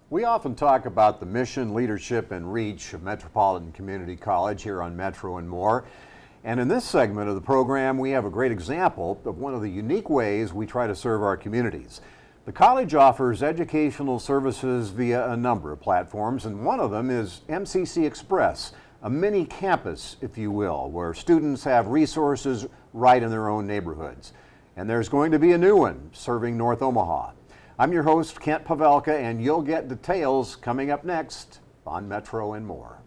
We often talk about the mission, leadership, and reach of Metropolitan Community College here on Metro and More. And in this segment of the program, we have a great example of one of the unique ways we try to serve our communities. The college offers educational services via a number of platforms, and one of them is MCC Express, a mini campus, if you will, where students have resources right in their own neighborhoods. And there's going to be a new one serving North Omaha. I'm your host, Kent Pavelka, and you'll get details coming up next on Metro and More.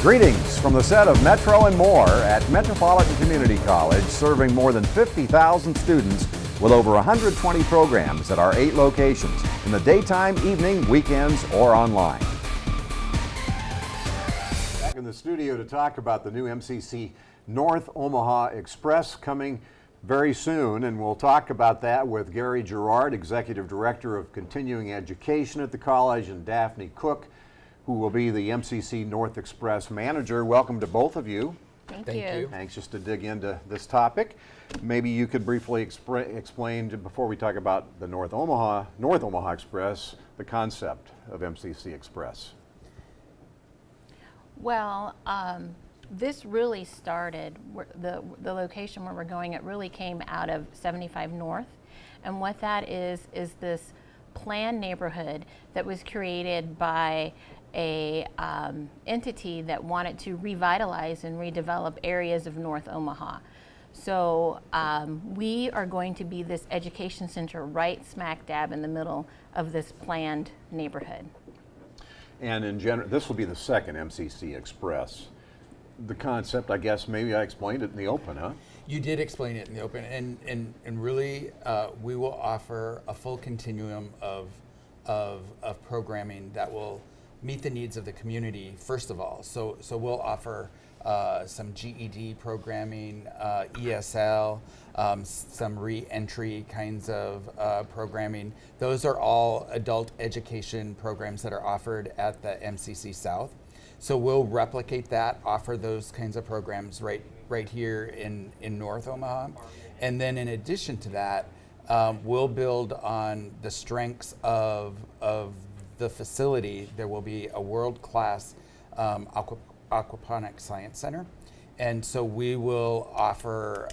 Greetings from the set of Metro and More at Metropolitan Community College, serving more than 50,000 students with over 120 programs at our 8 locations in the daytime, evening, weekends, or online. Back in the studio to talk about the new MCC North Omaha Express coming very soon, and we'll talk about that with Gary Gerard, Executive Director of Continuing Education at the college, and Daphne Cook, who will be the MCC North Express manager. Welcome to both of you. Thank you. Anxious to dig into this topic. Maybe you could briefly explain, before we talk about the North Omaha Express, the concept of MCC Express. Well, this really started, the location where we're going, it really came out of 75 North. And what that is this planned neighborhood that was created by a entity that wanted to revitalize and redevelop areas of North Omaha. So we are going to be this education center right smack dab in the middle of this planned neighborhood. And in general, this will be the second MCC Express. The concept, I guess, maybe I explained it in the open, huh? You did explain it in the open, and really we will offer a full continuum of programming that will meet the needs of the community, first of all. So we'll offer some GED programming, ESL, some re-entry kinds of programming. Those are all adult education programs that are offered at the MCC South. So we'll replicate that, offer those kinds of programs right here in North Omaha. And then in addition to that, we'll build on the strengths of the facility. There will be a world-class aquaponic science center. And so we will offer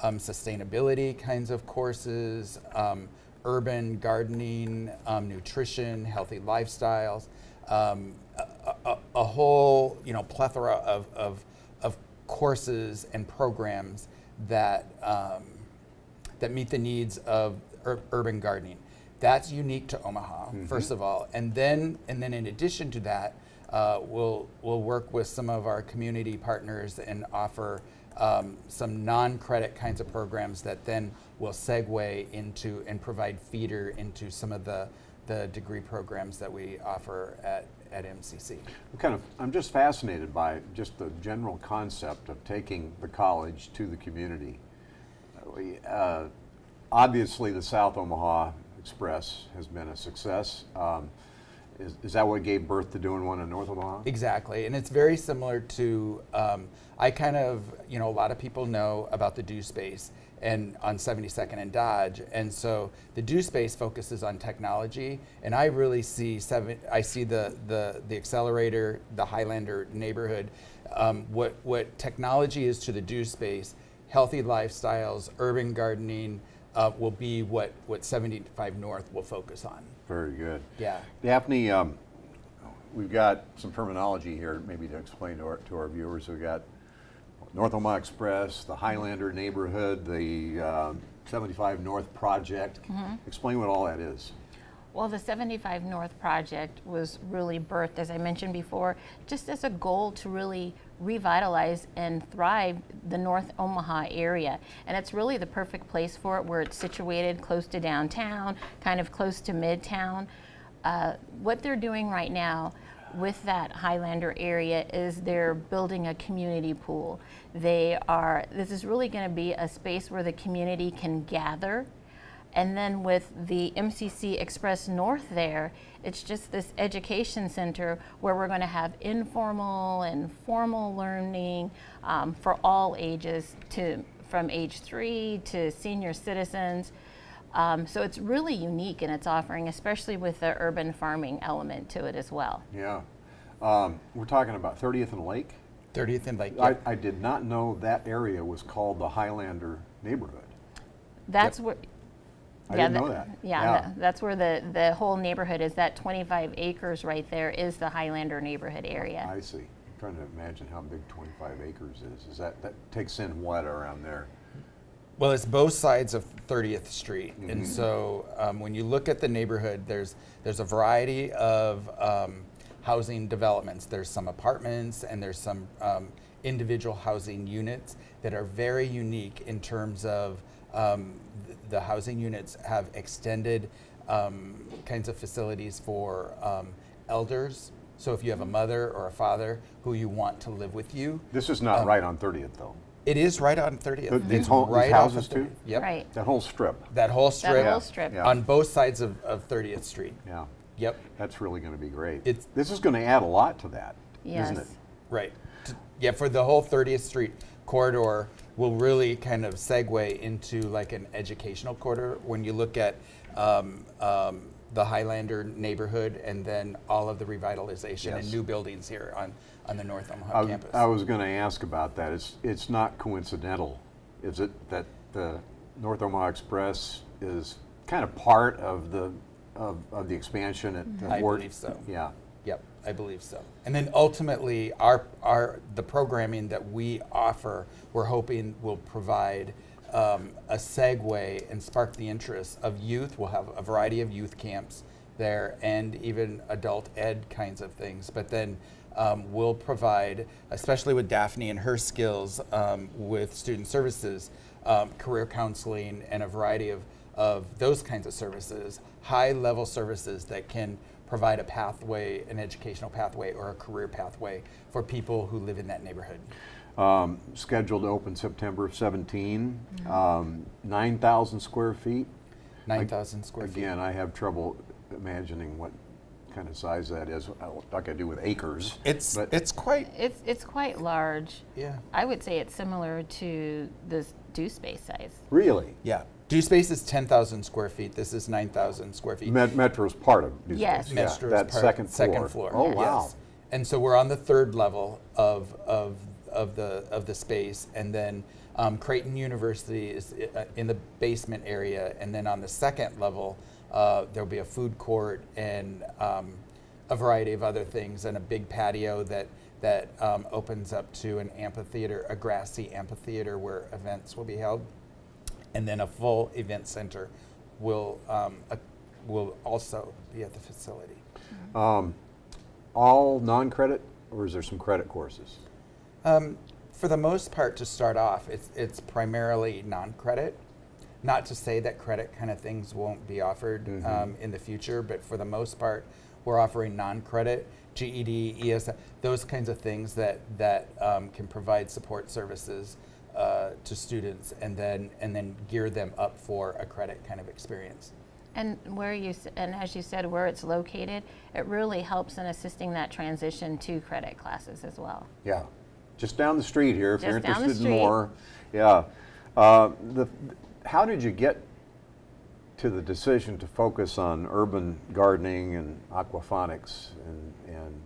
sustainability kinds of courses, urban gardening, nutrition, healthy lifestyles, a whole plethora of courses and programs that meet the needs of urban gardening. That's unique to Omaha, first of all, and then in addition to that, we'll work with some of our community partners and offer some non-credit kinds of programs that then will segue into and provide feeder into some of the degree programs that we offer at MCC. I'm just fascinated by just the general concept of taking the college to the community. Obviously, the South Omaha Express has been a success. Is that what gave birth to doing one in North Omaha? Exactly, and it's very similar to, a lot of people know about the Do Space and on 72nd and Dodge, and so the Do Space focuses on technology, and I really see the accelerator, the Highlander Neighborhood, what technology is to the Do Space, healthy lifestyles, urban gardening, will be what 75 North will focus on. Very good. Yeah. Daphne, we've got some terminology here maybe to explain to our viewers. We've got North Omaha Express, the Highlander Neighborhood, the 75 North Project. Explain what all that is. Well, the 75 North project was really birthed, as I mentioned before, just as a goal to really revitalize and thrive the North Omaha area. And it's really the perfect place for it, where it's situated close to downtown, kind of close to Midtown. What they're doing right now with that Highlander area is they're building a community pool. This is really going to be a space where the community can gather And then with the MCC Express North there, it's just this education center where we're going to have informal and formal learning for all ages, from age 3 to senior citizens. So it's really unique in its offering, especially with the urban farming element to it as well. Yeah. We're talking about 30th and Lake. 30th and Lake. I did not know that area was called the Highlander Neighborhood. That's where. I didn't know that. Yeah, that's where the whole neighborhood is. That 25 acres right there is the Highlander neighborhood area. I see. I'm trying to imagine how big 25 acres is. That takes in what around there? Well, it's both sides of 30th Street, and so when you look at the neighborhood, there's a variety of housing developments. There's some apartments, and there's some individual housing units that are very unique in terms of the housing units have extended kinds of facilities for elders. So if you have a mother or a father who you want to live with you. This is not right on 30th, though. It is right on 30th. These It's right off houses of 30th. too? Yep. Right. That whole strip. That whole strip. That whole strip. Yeah. On both sides of 30th Street. Yeah. Yep. That's really going to be great. It's- This is going to add a lot to that, Yes. isn't it? Right. Yeah, for the whole 30th Street corridor will really kind of segue into like an educational corridor when you look at the Highlander neighborhood and then all of the revitalization Yes. and new buildings here on the North Omaha campus. I was going to ask about that. It's not coincidental, is it, that the North Omaha Express is kind of part of the expansion at I Ward? believe so. Yeah. Yep, I believe so. And then ultimately, the programming that we offer, we're hoping will provide a segue and spark the interest of youth. We'll have a variety of youth camps there and even adult ed kinds of things. But then we'll provide, especially with Daphne and her skills with student services, career counseling, and a variety of those kinds of services, high-level services that can provide a pathway, an educational pathway or a career pathway for people who live in that neighborhood. Scheduled to open September of 17, 9,000 square feet. 9,000 square feet. Again, I have trouble imagining what kind of size that is, like I do with acres. but It's quite, It's quite large. yeah. I would say it's similar to the do space size. Really? Yeah. Do space is 10,000 square feet. This is 9,000 square feet. Metro's part of New Yes. Space. Metro is That part- second floor. Oh, Yes. wow. Yes. And so we're on the third level of the space, and then Creighton University is in the basement area, and then on the second level there'll be a food court and a variety of other things, and a big patio that opens up to an amphitheater, a grassy amphitheater where events will be held, and then a full event center will also be at the facility. All non-credit, or is there some credit courses? For the most part, to start off, it's primarily non-credit. Not to say that credit kind of things won't be offered in the future, but for the most part, we're offering non-credit, GED, ESL, those kinds of things that can provide support services to students, and then gear them up for a credit kind of experience. And and as you said, where it's located, it really helps in assisting that transition to credit classes as well. Yeah, just down the street here if you're Just down the interested in street. more. Yeah. How did you get to the decision to focus on urban gardening and aquaponics and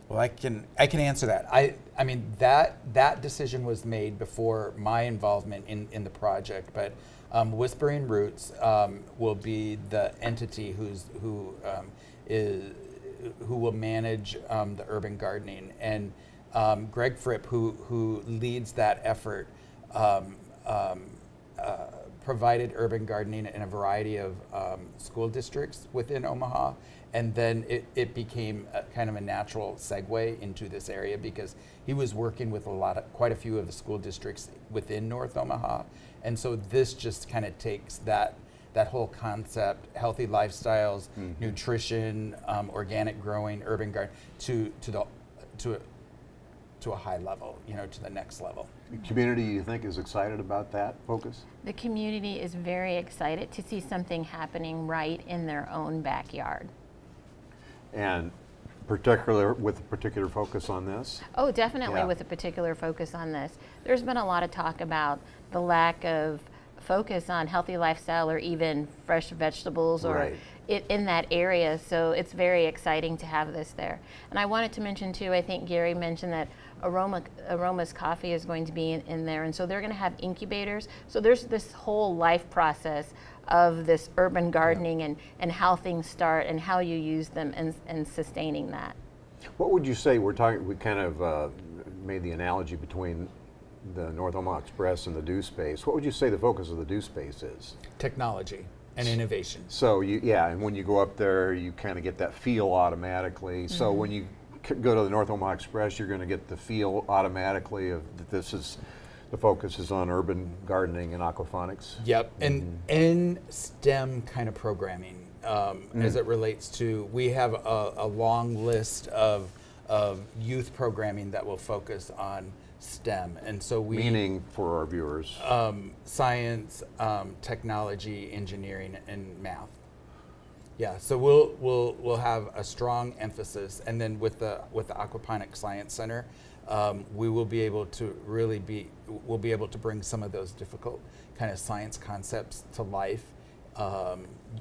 Well, I can answer that. I mean that decision was made before my involvement in the project, but Whispering Roots will be the entity who will manage the urban gardening, and Greg Fripp, who leads that effort, provided urban gardening in a variety of school districts within Omaha, and then it became kind of a natural segue into this area because he was working with quite a few of the school districts within North Omaha, and so this just kind of takes that whole concept, healthy lifestyles, to a high level, to the next level. The community, you think, is excited about that focus? The community is very excited to see something happening right in their own backyard. And with a particular focus on this? Oh, definitely, Yeah. with a particular focus on this. There's been a lot of talk about the lack of focus on healthy lifestyle or even fresh vegetables or Right. in that area, so it's very exciting to have this there. And I wanted to mention too, I think Gary mentioned that Aroma's Coffee is going to be in there, and so they're going to have incubators. So there's this whole life process of this urban gardening and how things start and how you use them and sustaining that. What would you say, we kind of made the analogy between the North Omaha Express and the Do Space. What would you say the focus of the Do Space is? Technology and innovation. So and when you go up there, you kind of get that feel automatically. So when you go to the North Omaha Express, you're going to get the feel automatically of that the focus is on urban gardening and aquaponics. Yep, and STEM kind of programming as it relates to, we have a long list of youth programming that will focus on STEM, and so Meaning, for our viewers? Science, technology, engineering, and math. Yeah, so we'll have a strong emphasis, and then with the Aquaponic Science Center, we will be able to we'll be able to bring some of those difficult kind of science concepts to life,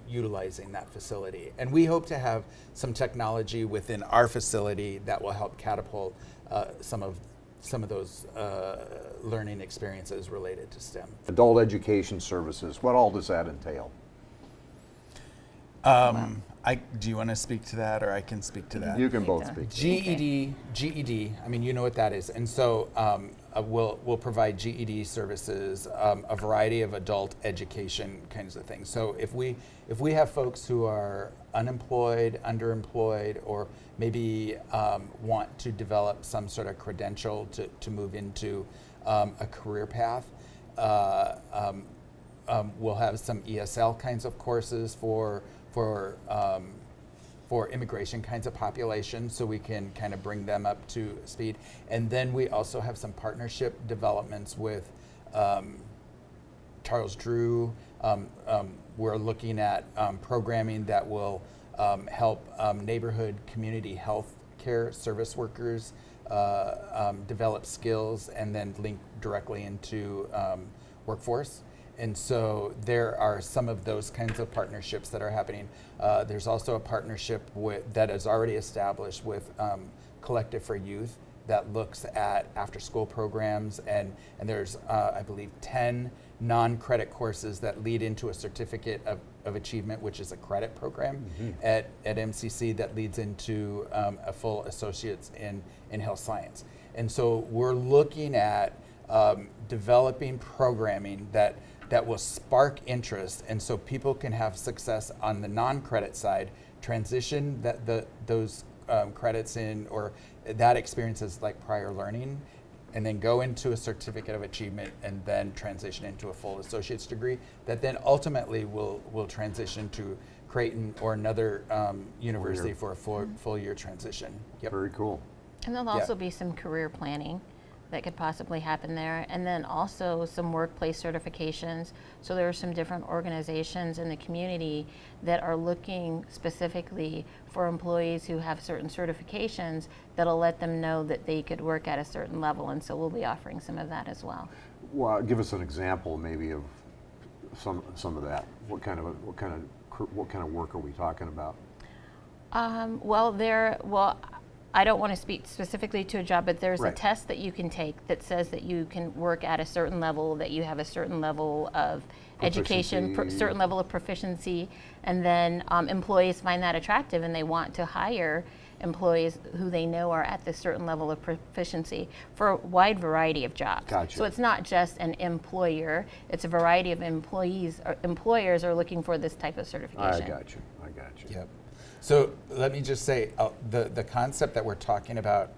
utilizing that facility. And we hope to have some technology within our facility that will help catapult some of those learning experiences related to STEM. Adult education services, what all does that entail? Do you want to speak to that, or I can speak to that? You can both speak. GED, I mean, you know what that is. And so we'll provide GED services, a variety of adult education kinds of things. So if we have folks who are unemployed, underemployed, or maybe want to develop some sort of credential to move into a career path, we'll have some ESL kinds of courses for immigration kinds of populations, so we can kind of bring them up to speed. And then we also have some partnership developments with Charles Drew. We're looking at programming that will help neighborhood community health care service workers develop skills and then link directly into workforce. And so there are some of those kinds of partnerships that are happening. There's also a partnership that is already established with Collective for Youth that looks at after-school programs, and there's, I believe, 10 non-credit courses that lead into a certificate of achievement, which is a credit program at MCC that leads into a full associate's in health science. And so we're looking at developing programming that will spark interest, and so people can have success on the non-credit side, transition those credits in, or that experience as like prior learning, and then go into a certificate of achievement and then transition into a full associate's degree that then ultimately will transition to Creighton or another university for a full year transition. Yep. Very cool. And there'll also be some career planning that could possibly happen there, and then also some workplace certifications. So there are some different organizations in the community that are looking specifically for employees who have certain certifications that'll let them know that they could work at a certain level, and so we'll be offering some of that as well. Well, give us an example maybe of some of that. What kind of work are we talking about? I don't want to speak specifically to a job, but there's Right. a test that you can take that says that you can work at a certain level, that you have a certain level of education, Proficiency. certain level of proficiency, and then employees find that attractive and they want to hire employees who they know are at this certain level of proficiency for a wide variety of jobs. Gotcha. So it's not just an employer, it's a variety of employees. Or employers are looking for this type of certification. I got you. Yep. So let me just say, the concept that we're talking about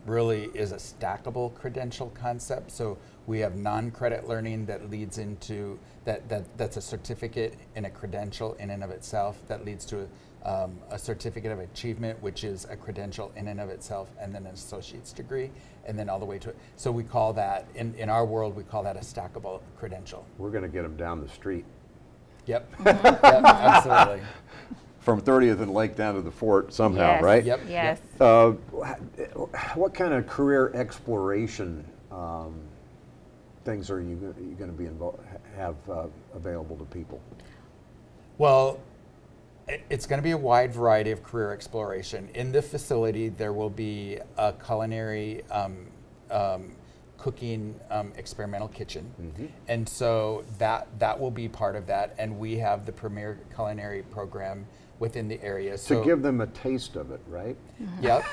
really is a stackable credential concept. So we have non-credit learning that leads into that's a certificate and a credential in and of itself that leads to a certificate of achievement, which is a credential in and of itself, and then an associate's degree, and then all the way to it. So we call that, in our world, we call that a stackable credential. We're going to get them down the street. Yep, yep, absolutely. From 30th and Lake down to the fort somehow, Yes, right? Yep. Yes. What kind of career exploration things are you going to be have available to people? Well, it's going to be a wide variety of career exploration. In the facility, there will be a culinary cooking experimental kitchen. Mm-hmm. And so that will be part of that. And we have the premier culinary program within the area. To give them a taste of it, right? Yep.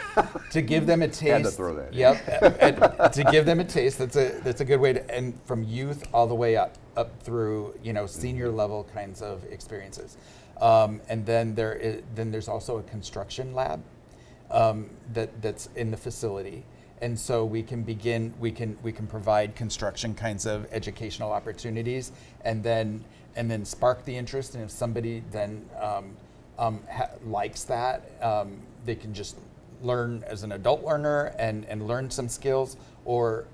To give them a taste. Had to throw that in. Yep. And to give them a taste. That's a good way to, and from youth all the way up through senior level kinds of experiences. And then there's also a construction lab that's in the facility. And so we can provide construction kinds of educational opportunities, and then spark the interest. And if somebody then likes that, they can just learn as an adult learner and learn some skills, or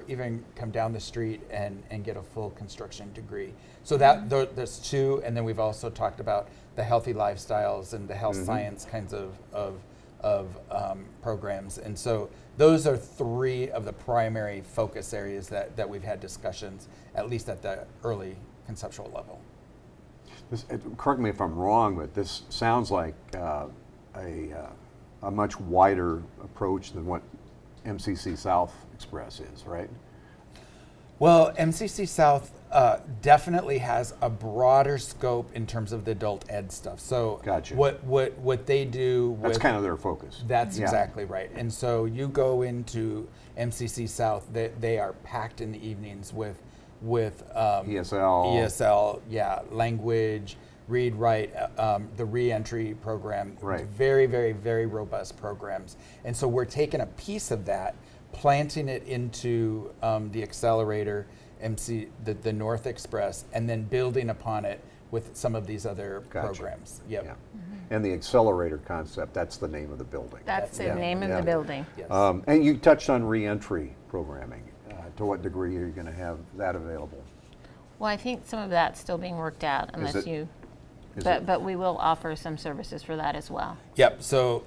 even come down the street and get a full construction degree. So there's two, and then we've also talked about the healthy lifestyles and the health science kinds of programs. And so those are three of the primary focus areas that we've had discussions, at least at the early conceptual level. Correct me if I'm wrong, but this sounds like a much wider approach than what MCC South Express is, right? Well, MCC South definitely has a broader scope in terms of the adult ed stuff. So Gotcha. what they do That's with, kind of their focus. That's Yeah. exactly right. And so you go into MCC South, they are packed in the evenings with ESL, yeah, language, read, write, the re-entry program, Right. very, very, very robust programs. And so we're taking a piece of that, planting it into the accelerator, the North Express, and then building upon it with some of these other Gotcha. programs. Yep. Yeah. And the accelerator concept, that's the name of the building. That's the Yeah. name of Yeah. the building. Yes. And you touched on re-entry programming. To what degree are you going to have that available? Well, I think some of that's still being worked out, unless it- you, Is it- but we will offer some services for that as well. Yep. So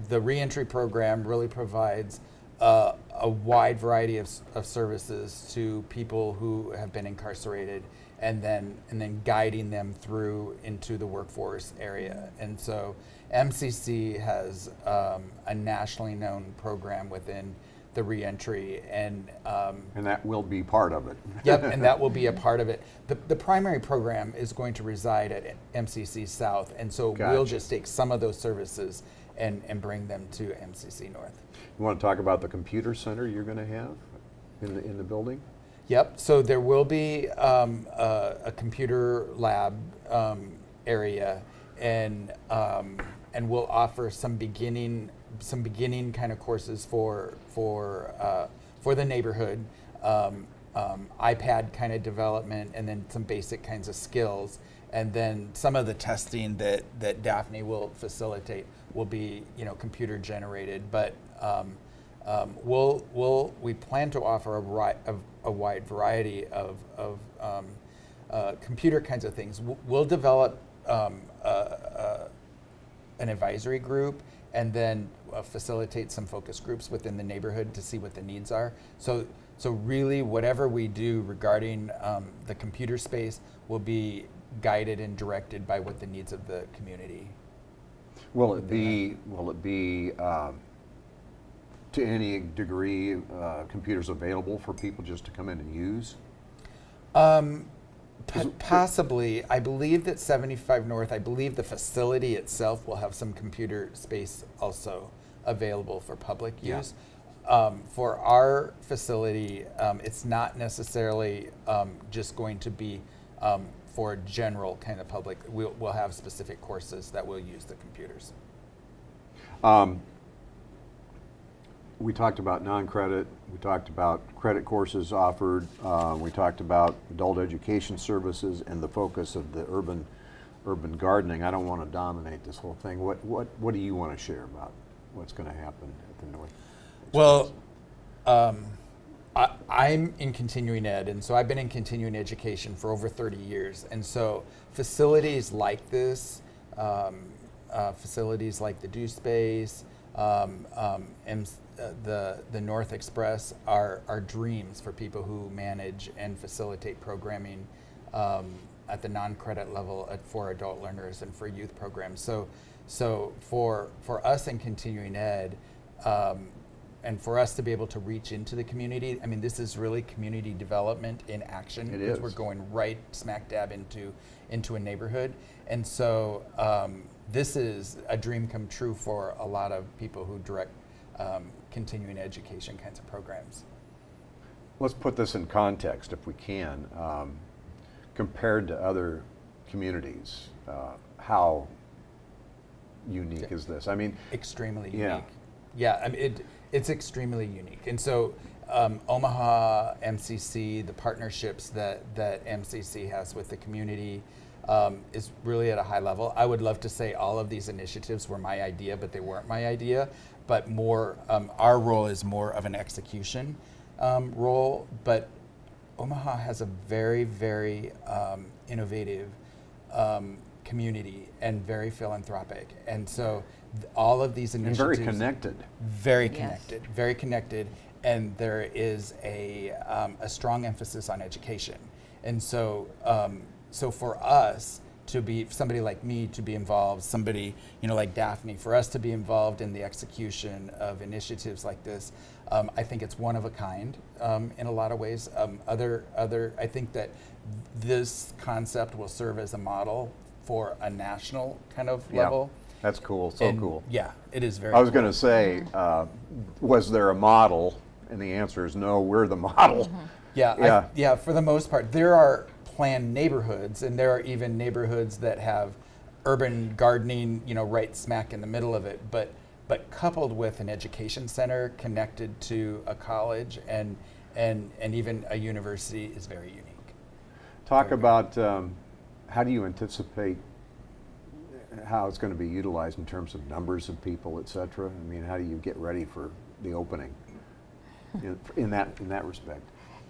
the reentry program really provides a wide variety of services to people who have been incarcerated, and then guiding them through into the workforce area. And so MCC has a nationally known program within the reentry, and that will be part of it. yep, and that will be a part of it. The primary program is going to reside at MCC South, and so we'll Gotcha. just take some of those services and bring them to MCC North. You want to talk about the computer center you're going to have in the building? Yep. So there will be a computer lab area, and we'll offer some beginning kind of courses for the neighborhood, iPad kind of development, and then some basic kinds of skills, and then some of the testing that Daphne will facilitate will be computer generated, but we plan to offer a wide variety of computer kinds of things. We'll develop an advisory group, and then facilitate some focus groups within the neighborhood to see what the needs are. So really, whatever we do regarding the computer space will be guided and directed by what the needs of the community. Will it be to any degree computers available for people just to come in and use? Possibly. I believe that 75 North, I believe the facility itself will have some computer space also available for public Yeah. use. For our facility, it's not necessarily just going to be for general kind of public. We'll have specific courses that will use the computers. we talked about non-credit, we talked about credit courses offered, we talked about adult education services and the focus of the urban gardening. I don't want to dominate this whole thing. What do you want to share about what's going to happen at the North? Well, I'm in continuing ed, and so I've been in continuing education for over 30 years. And so facilities like this, facilities like the Do Space, the North Express are dreams for people who manage and facilitate programming at the non-credit level for adult learners and for youth programs. So for us in continuing ed, and for us to be able to reach into the community, I mean, this is really community development in action. It because is. we're going right smack dab into a neighborhood. And so this is a dream come true for a lot of people who direct continuing education kinds of programs. Let's put this in context, if we can. Compared to other communities, how unique is this? I mean, Extremely Yeah. unique. Yeah, I mean, it's extremely unique. And so Omaha, MCC, the partnerships that MCC has with the community is really at a high level. I would love to say all of these initiatives were my idea, but they weren't my idea. But more, our role is more of an execution role. But Omaha has a very, very innovative community and very philanthropic. And so all of these and initiatives— very connected. Very Yes. connected, very connected, and there is a strong emphasis on education. And so, so for us to be, somebody like me to be involved, somebody like Daphne, for us to be involved in the execution of initiatives like this, I think it's one of a kind in a lot of ways. I think that this concept will serve as a model for a national kind of Yeah. level. That's cool, so And cool. Yeah, it is very I was cool. going to say, was there a model? And the answer is no, we're the model. Yeah, for the most part. There are planned neighborhoods, and there are even neighborhoods that have urban gardening, right smack in the middle of it. But coupled with an education center connected to a college and even a university is very unique. Talk about how do you anticipate how it's going to be utilized in terms of numbers of people, et cetera? I mean, how do you get ready for the opening in that respect?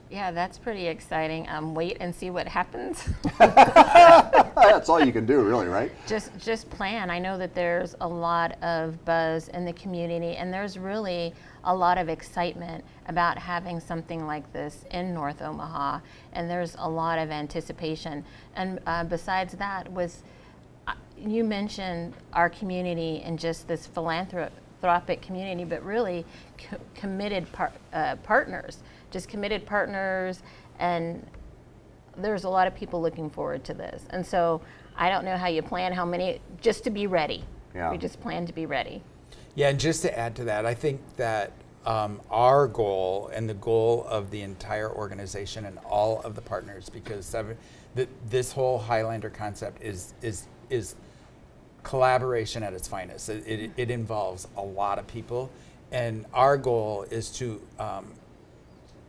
Yeah, that's pretty exciting. Wait and see what happens. That's all you can do, really, right? Just plan. I know that there's a lot of buzz in the community, and there's really a lot of excitement about having something like this in North Omaha, and there's a lot of anticipation. And besides that, you mentioned our community and just this philanthropic community, but really committed partners, just committed partners, and there's a lot of people looking forward to this. And so I don't know how you plan how many, just to be ready. Yeah. We just plan to be ready. Yeah, and just to add to that, I think that our goal and the goal of the entire organization and all of the partners, because this whole Highlander concept is collaboration at its finest. It involves a lot of people, and our goal is to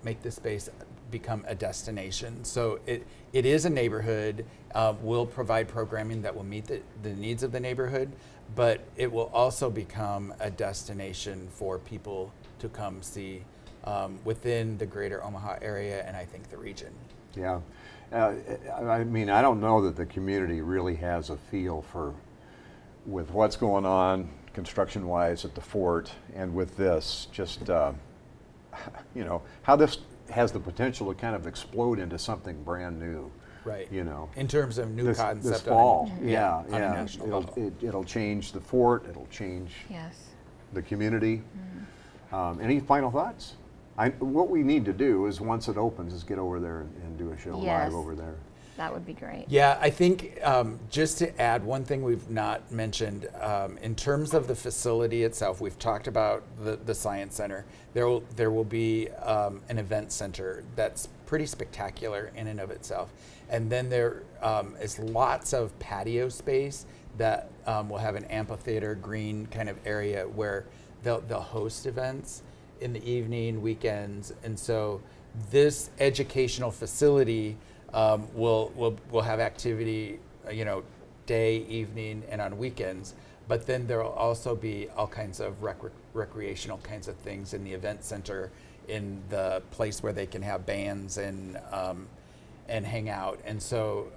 make this space become a destination. So it is a neighborhood. We'll provide programming that will meet the needs of the neighborhood, but it will also become a destination for people to come see within the greater Omaha area, and I think the region. Yeah. I mean, I don't know that the community really has a feel with what's going on construction-wise at the fort, and with this, just, how this has the potential to kind of explode into something brand new. Right. In terms of new concept this fall. on a national level. It'll change the fort, it'll change Yes. the community. Any final thoughts? What we need to do is, once it opens, is get over there and do a show Yes. live over there. That would be great. Yeah, I think just to add one thing we've not mentioned, in terms of the facility itself, we've talked about the Science Center. There will be an event center that's pretty spectacular in and of itself. And then there is lots of patio space that will have an amphitheater, green kind of area where they'll host events. in the evening, weekends, and so this educational facility will have activity, day, evening, and on weekends. But then there will also be all kinds of recreational kinds of things in the event center, in the place where they can have bands and hang out. And so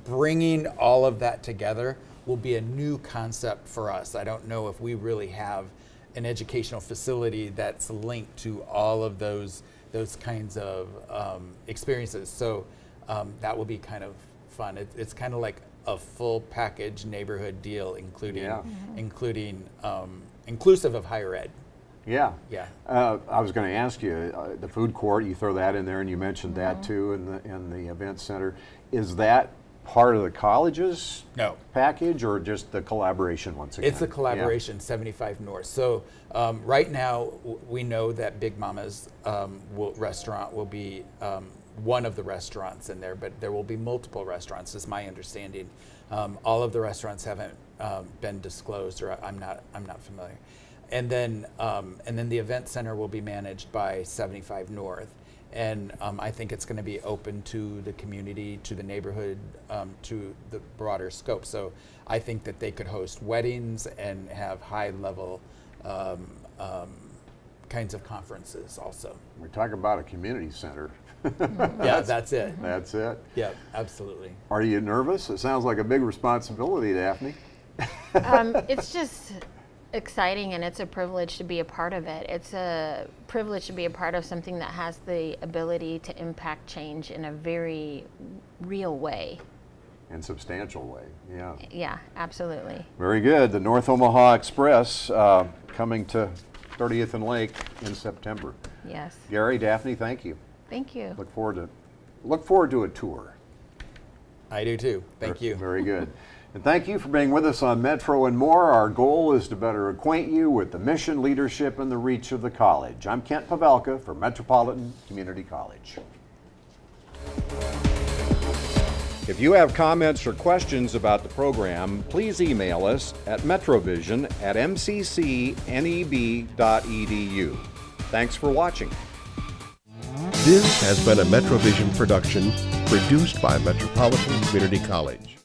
bringing all of that together will be a new concept for us. I don't know if we really have an educational facility that's linked to all of those kinds of experiences. So that will be kind of fun. It's kind of like a full package neighborhood deal, including inclusive of higher ed. Yeah. Yeah. I was going to ask you, the food court, you throw that in there, and you mentioned that too in the event center. Is that part of the college's package, or just the collaboration once again? It's a collaboration, 75 North. So right now, we know that Big Mama's restaurant will be one of the restaurants in there, but there will be multiple restaurants, is my understanding. All of the restaurants haven't been disclosed, or I'm not familiar. And then the event center will be managed by 75 North. And I think it's going to be open to the community, to the neighborhood, to the broader scope. So I think that they could host weddings and have high-level kinds of conferences also. We're talking about a community center. Yeah, that's it. That's it. Yeah, absolutely. Are you nervous? It sounds like a big responsibility, Daphne. It's just exciting, and it's a privilege to be a part of it. It's a privilege to be a part of something that has the ability to impact change in a very real way. In substantial way, yeah. Yeah, absolutely. Very good. The North Omaha Express coming to 30th and Lake in September. Yes. Gary, Daphne, thank you. Thank you. Look forward to a tour. I do too. Thank you. Very good. And thank you for being with us on Metro and More. Our goal is to better acquaint you with the mission, leadership, and the reach of the college. I'm Kent Pavelka for Metropolitan Community College. If you have comments or questions about the program, please email us at metrovision@mccneb.edu. Thanks for watching. This has been a MetroVision production produced by Metropolitan Community College.